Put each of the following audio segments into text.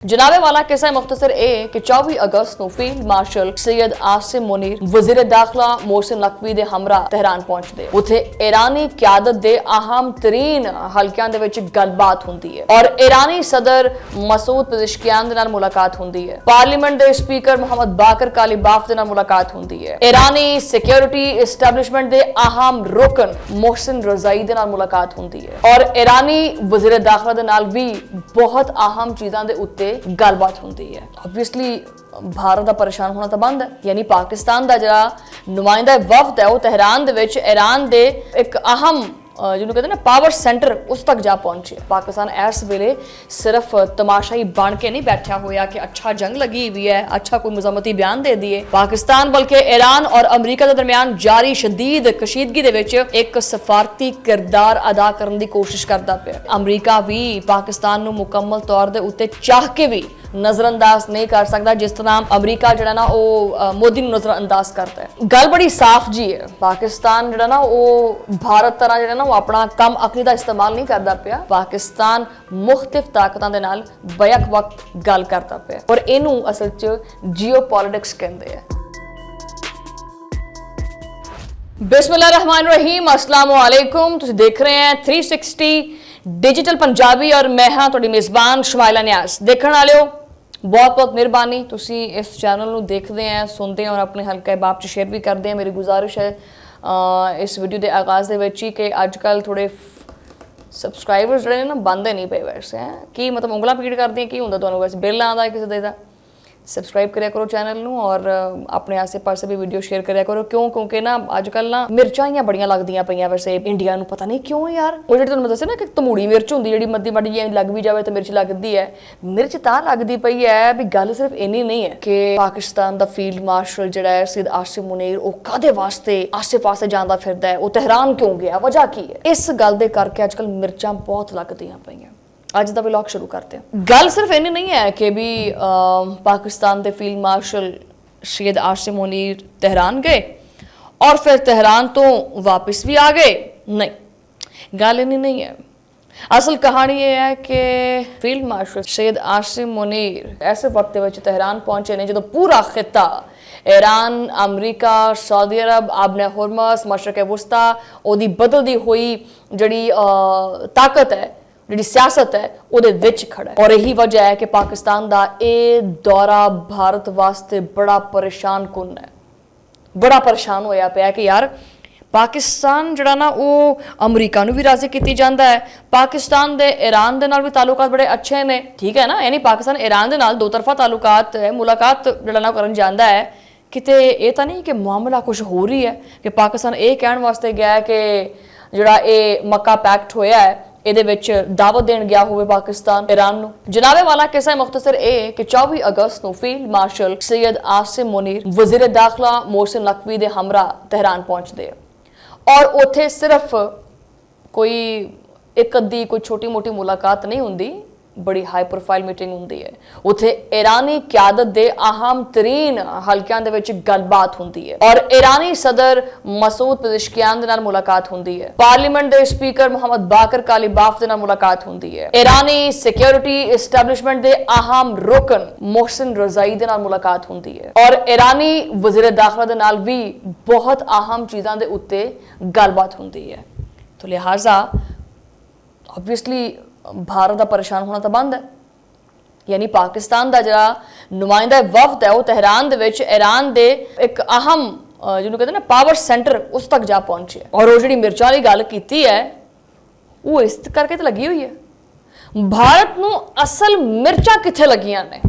जनाबे वाला किस्सा मुख्तसर ए कि 24 अगस्त को फील्ड मार्शल सैयद आसिम मुनीर वजीर दाखिला मोहसिन नकवी दे हमरा तेहरान पहुंचते उथे ईरानी क्यादत दे अहम तरीन हलकियां दे विच गलबात हुंदी है और ईरानी सदर मसूद पेज़ेश्कियान दे नाल मुलाकात हुंदी है। पार्लियामेंट दे स्पीकर मोहम्मद बाकर कालीबाफ दे नाल मुलाकात हुंदी है। ईरानी सिक्योरिटी एस्टैब्लिशमेंट दे अहम रुकन मोहसिन रज़ाई दे नाल मुलाकात हुंदी है और ईरानी वजीर दाखिला दे नाल भी बहुत अहम चीज़ां दे उत्ते गलबात होंदी है। ऑब्वियसली भारत का परेशान होना तो बंद है, यानी पाकिस्तान का जो नुमाइंदा वफद है वो तेहरान दे विच ईरान दे एक अहम जिन्होंने कहते हैं ना पावर सेंटर उस तक जा पहुंचे। पाकिस्तान इस वेले सिर्फ तमाशाई बन के नहीं बैठा होया कि अच्छा जंग लगी हुई है, अच्छा कोई मज़म्मती बयान दे दिए। पाकिस्तान बल्कि ईरान और अमरीका के दरमियान जारी शदीद कशीदगी दे विच एक सफारती किरदार अदा करने की कोशिश करता पिया। अमरीका भी पाकिस्तान नूं मुकम्मल तौर दे उत्ते चाह के भी नजरअंदाज नहीं कर सकता जिस तरह अमरीका जो ना वो मोदी नूं नजरअंदाज करता है। गल बड़ी साफ जी है, पाकिस्तान जो ना वो भारत तरह जो ना वो अपना कम अकली का इस्तेमाल नहीं करता पिया। पाकिस्तान मुख्तलिफ ताकतां दे नाल बैक वक्त गल करता पिया और इनू असल च जियोपॉलिटिक्स कहंदे हैं। बिस्मिल्लाहिर्रहमानिर्रहीम, अस्सलाम वालेकुम। तुसीं देख रहे हैं 360 डिजिटल पंजाबी और मैं हाँ तुहाडी मेज़बान शमाइला न्याज। देखण वालिओ बहुत बहुत मेहरबानी, तुसी इस चैनल नूं देखते हैं, सुनते हैं और अपने हल्का बाप च शेयर भी करते हैं। मेरी गुजारिश है इस वीडियो के आगाज़ दे विच ही कि अजकल थोड़े सबसक्राइबर्स जिहड़े ना बंद नहीं पे वैसे हैं कि मतलब उंगलां पीड़ करदियां की हुंदा तुहानूं वैसे बिल आंदा है किसी दा सबसक्राइब करिया करो चैनल नूं और अपने आसे पासे भी वीडियो शेयर करिया करो। क्यों? क्योंकि ना अजकल ना मिर्चां ही बड़ियां लगदियां पईयां वैसे इंडिया नूं, पता नहीं क्यों यार। वो जिहड़ी तुहानूं दस्सिया ना कि तमूड़ी मिर्च हुंदी जिहड़ी मद्दी माड़ी जी लग भी जावे तो मिर्च लगदी है। मिर्च तां लगदी पई है भी गल सिर्फ इन्नी नहीं है कि पाकिस्तान दा फील्ड मार्शल जिहड़ा है सैयद आसिम मुनीर वो काहदे वास्ते आसे पासे जांदा फिरदा है, वो तेहरान क्यों गया, वजह की है। इस गल दे करके अजकल मिर्चां बहुत लगदियां पईयां। आज का व्लॉग शुरू करते हैं। गल सिर्फ इन्नी नहीं है कि भी पाकिस्तान के field marshal Syed Asim Munir Tehran गए और फिर तेहरान तो वापस भी आ गए, नहीं, गल इन्नी नहीं है। असल कहानी ये है कि फील्ड मार्शल सैयद आसिम मुनीर ऐसे वक्त में तेहरान पहुंचे ने जो पूरा खिता ईरान, अमरीका, सऊदी अरब, आबने हुरमस, मशरक़ वुस्ता ओदी बदलती हुई जड़ी ताकत है, जी सियासत है उहदे विच खड़ा है। और यही वजह है कि पाकिस्तान का ये दौरा भारत वास्ते बड़ा परेशान कुन है, बड़ा परेशान होया पिया कि यार पाकिस्तान जड़ा ना वो अमरीका नूं भी राजी कीती जांदा है, पाकिस्तान दे ईरान दे नाल भी ताल्लुकात बड़े अच्छे ने, ठीक है ना, यानी पाकिस्तान ईरान दे नाल दो तरफा ताल्लुकात है, मुलाकात जड़ा ना करन जांदा है। किते ये तो नहीं कि मामला कुछ हो रही है कि पाकिस्तान ये कहण वास्ते गया है कि जड़ा ये मक्का पैक्ट होया है ਇਹਦੇ ਵਿੱਚ दावत देन गया हुए पाकिस्तान ईरान ਨੂੰ। जनाबे वाला किस्सा मुख्तसर ए कि 24 अगस्त को फील्ड मार्शल सैयद आसिम मुनीर वजीर दाखिला मोहसिन नकवी दे हमरा तेहरान पहुंचते और उत्थे सिर्फ कोई एक अद्धी कोई छोटी मोटी मुलाकात नहीं हुंदी, बड़ी हाई प्रोफाइल मीटिंग हुंदी है। उत्थे ईरानी क्यादत दे अहम तरीन हलकियां दे विच गलबात हुंदी है और ईरानी सदर मसूद पेज़ेश्कियान दे नाल मुलाकात हुंदी है। पार्लियामेंट दे स्पीकर मोहम्मद बाकर कालीबाफ दे नाल मुलाकात हुंदी है। ईरानी सिक्योरिटी एस्टैब्लिशमेंट दे अहम रुकन मोहसिन रज़ाई दे नाल मुलाकात हुंदी है और ईरानी वजीर दाखिला दे नाल भी बहुत अहम चीज़ां दे उत्ते गलबात हुंदी है। तो लिहाजा ऑब्वियसली भारत का परेशान होना तो बंद है, यानी पाकिस्तान का जो नुमाइंदा वफद है वो तेहरान दे विच ईरान दे एक अहम जिन्होंने कहते हैं ना पावर सेंटर उस तक जा पहुंचे और वो जी मिर्चां वाली गल की है वो इस करके तो लगी हुई है। भारत नूं असल मिर्चां कित्थे लगियां ने,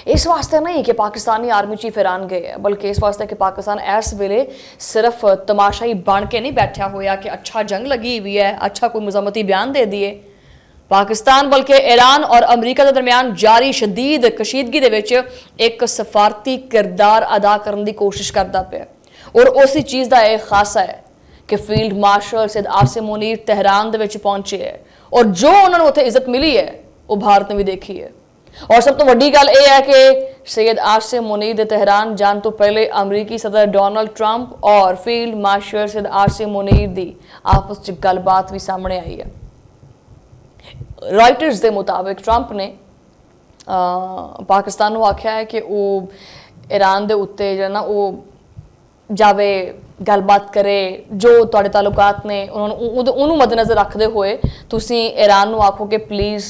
इस वास्ते नहीं कि पाकिस्तानी आर्मी चीफ ईरान गए है, बल्कि इस वास्ते कि पाकिस्तान इस वेले सिर्फ तमाशाई बन के नहीं बैठा होया कि अच्छा जंग लगी हुई है, अच्छा कोई मज़म्मती बयान दे दिए। पाकिस्तान बल्कि ईरान और अमरीका के दरमियान जारी शदीद कशीदगी दे विच एक सफारती किरदार अदा करने की कोशिश करता पिया और उसी चीज़ का यह खासा है कि field marshal Syed Asim Munir Tehran दे विच पहुंचे है और जो उन्होंने उत्थे इज्जत मिली है वो भारत ने भी देखी है। और सब तो वड्डी गल यह है कि सैयद आसिम मुनीर दे तेहरान जान तो पहले अमरीकी सदर डोनाल्ड ट्रंप और फील्ड मार्शल सैयद आसिम मुनीर दी आपस च गलबात भी सामने आई है। रॉयटर्स के मुताबिक ट्रंप ने ਪਾਕਿਸਤਾਨ ਨੂੰ ਆਖਿਆ ਹੈ ਕਿ ਉਹ ईरान ਦੇ ਉੱਤੇ ਜਿਹੜਾ ਨਾ ਉਹ ਜਾਵੇ, ਗੱਲਬਾਤ करे, ਜੋ ਤੁਹਾਡੇ ਤਾਲੁਕਾਤ ਨੇ ਉਹਨੂੰ ਮੱਦੇਨਜ਼ਰ ਰੱਖਦੇ ਹੋਏ ਤੁਸੀਂ ईरान ਨੂੰ ਆਖੋ ਕਿ ਪਲੀਜ਼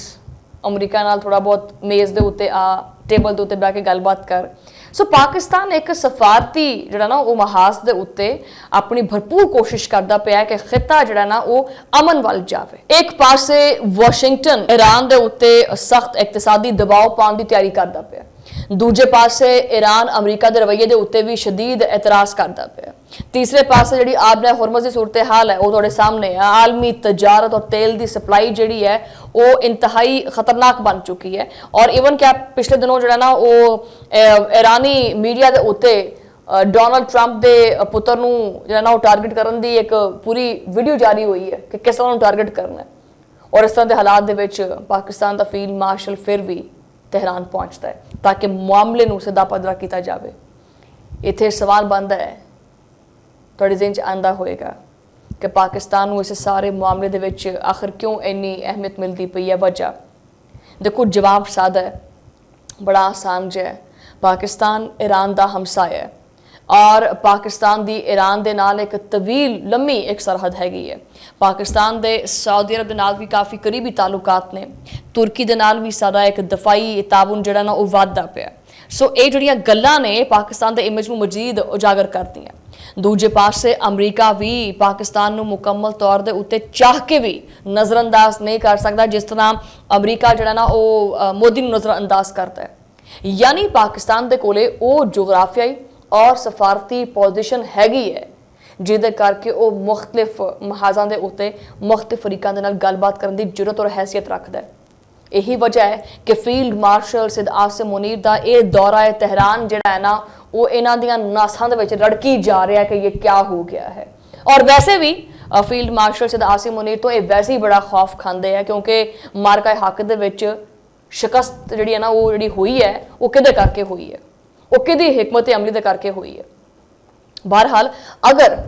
ਅਮਰੀਕਾ ਨਾਲ ਥੋੜਾ ਬਹੁਤ ਮੇਜ਼ ਦੇ ਉੱਤੇ ਆ, ਟੇਬਲ ਦੇ ਉੱਤੇ ਬਹਿ ਕੇ ਗੱਲਬਾਤ ਕਰ। ਸੋ ਪਾਕਿਸਤਾਨ ਇੱਕ ਸਫਾਰਤੀ ਜਿਹੜਾ ਨਾ ਉਹ ਮਹਾਜ਼ ਦੇ ਉੱਤੇ ਆਪਣੀ ਭਰਪੂਰ ਕੋਸ਼ਿਸ਼ ਕਰਦਾ ਪਿਆ ਕਿ ਖਿੱਤਾ ਜਿਹੜਾ ਨਾ ਉਹ ਅਮਨ ਵੱਲ ਜਾਵੇ। ਇੱਕ ਪਾਸੇ ਵਾਸ਼ਿੰਗਟਨ ईरान ਦੇ ਉੱਤੇ ਸਖਤ ਇਕਤਸਾਦੀ ਦਬਾਅ ਪਾਉਣ ਦੀ ਤਿਆਰੀ ਕਰਦਾ ਪਿਆ, ਦੂਜੇ ਪਾਸੇ ईरान अमरीका के रवैये के उत्ते भी शदीद एतराज़ करता पिया। तीसरे पासे जी आबना हुरमज़ की सूरत हाल है वो तुहाडे सामने है। आलमी तजारत और तेल की सप्लाई जी है वो इंतहाई खतरनाक बन चुकी है। और ईवन क्या पिछले दिनों जो ना वो ईरानी मीडिया के उत्ते डोनाल्ड ट्रंप के पुत्र नूं जो ना वो टारगेट करने की एक पूरी वीडियो जारी हुई है कि किस तरह टारगेट करना है। और इस तरह के हालात के विच पाकिस्तान का फील्ड मार्शल फिर भी तेहरान पहुँचता है ताकि मामले नूं सिद्धा पद्धरा किया जाए। इत्थे सवाल बनता है, तुहाडे ज़हन च आंदा होएगा कि पाकिस्तान नूं इस सारे मामले दे विच आखिर क्यों इन्नी अहमियत मिलती पई है। वजह देखो, जवाब सादा है, बड़ा आसान जिहा है। पाकिस्तान ईरान का हमसाया है और पाकिस्तान की ईरान के नाल एक तवील लंबी एक सरहद हैगी है। पाकिस्तान के सऊदी अरब के नाल भी काफ़ी करीबी तालुकात ने, तुर्की के नाल भी सारा एक दफाई ताउन जिहड़ा ना वो वधदा पिया। सो ये जिहड़ियां गल्लां ने पाकिस्तान के इमेज नूं मजीद उजागर करदियां। दूजे पासे अमरीका भी पाकिस्तान नूं मुकम्मल तौर के उत्ते चाह के भी नज़रअंदाज नहीं कर सकता, जिस तरह अमरीका जिहड़ा ना वो मोदी नूं नज़रअंदाज करता है। यानी पाकिस्तान के कोले वो जोग्राफियाई और सफारती पोजिशन हैगी है जिहदे करके वो मुख्तलिफ महाज़ां दे उत्ते मुख्तलिफ फरीकां दे नाल गलबात करन दी जरूरत और हैसियत रखता है। यही वजह है कि फील्ड मार्शल सिद आसिम मुनीर दा ये दौरा तेहरान जिहड़ा है ना वो इन्हां दियां नासां दे विच रड़की जा रहा है कि ये क्या हो गया है। और वैसे भी फील्ड मार्शल सिद आसिम मुनीर तो ये वैसे ही बड़ा खौफ खांदे है, क्योंकि मार्का हक दे विच शिकस्त जिहड़ी है ना वो जिहड़ी हुई है वो किहदे करके हुई है, वो किहदी हिकमत अमली दे करके हुई है। बहरहाल अगर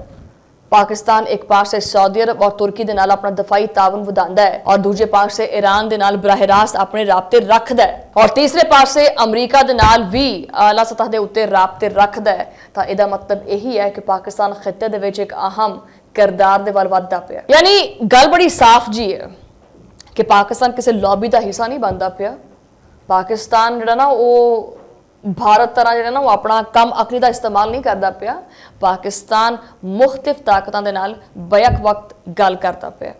पाकिस्तान एक पासे सऊदी अरब और तुर्की दे नाल अपना दफाई ताउन वधांदा है और दूजे पासे ईरान दे नाल बराह रास्त अपने राबते रखदा है और तीसरे पासे अमरीका दे नाल भी आला सतह दे उत्ते राबते रखदा है, तां इहदा मतलब यही है कि पाकिस्तान खित्ते दे विच एक अहम किरदार दे वल वधदा पिया। यानी गल बड़ी साफ जी है कि पाकिस्तान किसी लॉबी का हिस्सा नहीं बनता पिया। पाकिस्तान जिहड़ा ना वो भारत तरह जिहड़ा ना वो अपना कम अकली का इस्तेमाल नहीं करता पिया। पाकिस्तान मुख्तलिफ ताकतों के नाल बैक वक्त गल करता पिया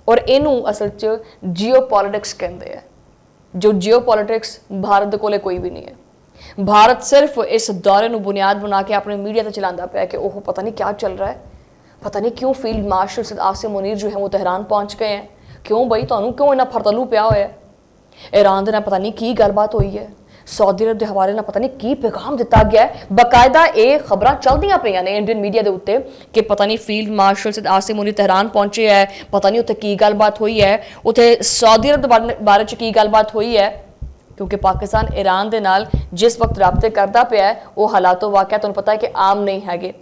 और इनू असल च जियो पॉलिटिक्स कहते हैं, जो जियो पॉलिटिक्स भारत दे कोले कोई भी नहीं है। भारत सिर्फ इस दौरे नू बुनियाद बना के अपने मीडिया से चलाता पिया कि ओह पता नहीं क्या चल रहा है, पता नहीं क्यों फील्ड मार्शल सिद आसिम मुनीर जो है वो तेहरान पहुँच गए हैं, क्यों बई तुहानू क्यों इन्ना फरतलू पिया होया है, ईरान दे नाल पता नहीं की गलबात हुई है, सऊदी अरब के हवाले ना पता नहीं की पैगाम दिता गया है। बाकायदा ये खबर चलदियां पईयां ने इंडियन मीडिया के उत्ते कि पता नहीं field marshal Syed Asim Munir Tehran पहुंचे है, पता नहीं उत्थे की गलबात हुई है, उत्थे सऊदी अरब बारे च की गलबात हुई है। क्योंकि पाकिस्तान ईरान के नाल जिस वक्त राबते करता पिया है वो हालातों वाक़या तुहानूं पता है कि आम नहीं हैगे,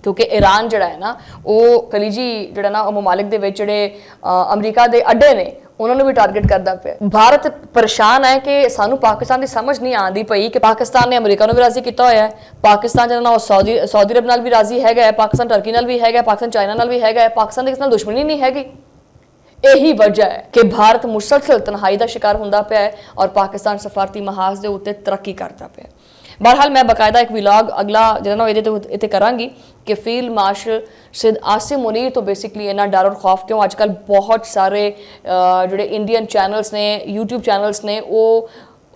क्योंकि ईरान जिहड़ा है ना वो कलीजी जिहड़ा ना ममालिक दे विच जिहड़े अमरीका के अड्डे ने उन्होंने भी टारगेट करता पिया। भारत परेशान है कि सानू पाकिस्तान की समझ नहीं आती पई कि पाकिस्तान ने अमरीका नूं भी राजी किया होया है, पाकिस्तान जिहड़ा ना सऊदी अरब नाल भी राजी है, पाकिस्तान टर्की नाल भी है, पाकिस्तान चाइना नाल भी है, पाकिस्तान की किसी नाल दुश्मनी नहीं हैगी। यही वजह है कि भारत मुसलसल तनहाई का शिकार होंदा पिया है और पाकिस्तान सफारती महाज के उत्ते तरक्की करता पिया। बहरहाल मैं बाकायदा एक विलॉग अगला जो ना ये करांगी कि फील्ड मार्शल सिद आसिम मुनीर तो बेसिकली इन्ना डर और खौफ क्यों। आजकल बहुत सारे जोड़े इंडियन चैनल्स ने, यूट्यूब चैनल्स ने वो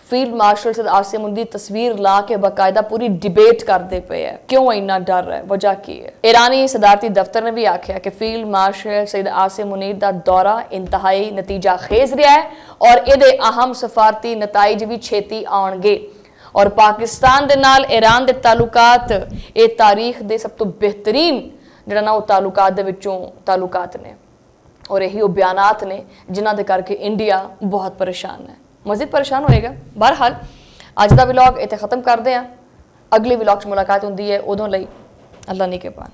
फील्ड मार्शल सिद आसिम मुनीर की तस्वीर ला के बाकायदा पूरी डिबेट करते पे है, क्यों इन्ना डर है, वजह की है। ईरानी सदारती दफ्तर ने भी आख्या कि फील्ड मार्शल सिद आसिम मुनीर का दौरा इंतहाई नतीजा खेज रहा है और ये अहम सफारती नताइज भी छेती आउणगे और पाकिस्तान दे नाल ईरान दे तालुकात ये तारीख दे सब तो बेहतरीन जिहड़ा ना वो तालुकात दे विचों तालुकात ने और यही वो बयानात ने जिन्हां दे करके इंडिया बहुत परेशान है, मज़ीद परेशान होएगा। बहरहाल अज दा व्लॉग इत्थे खत्म करदे हां, अगले व्लॉग च मुलाकात हुंदी है, उदों लई अल्लाह निगहबान।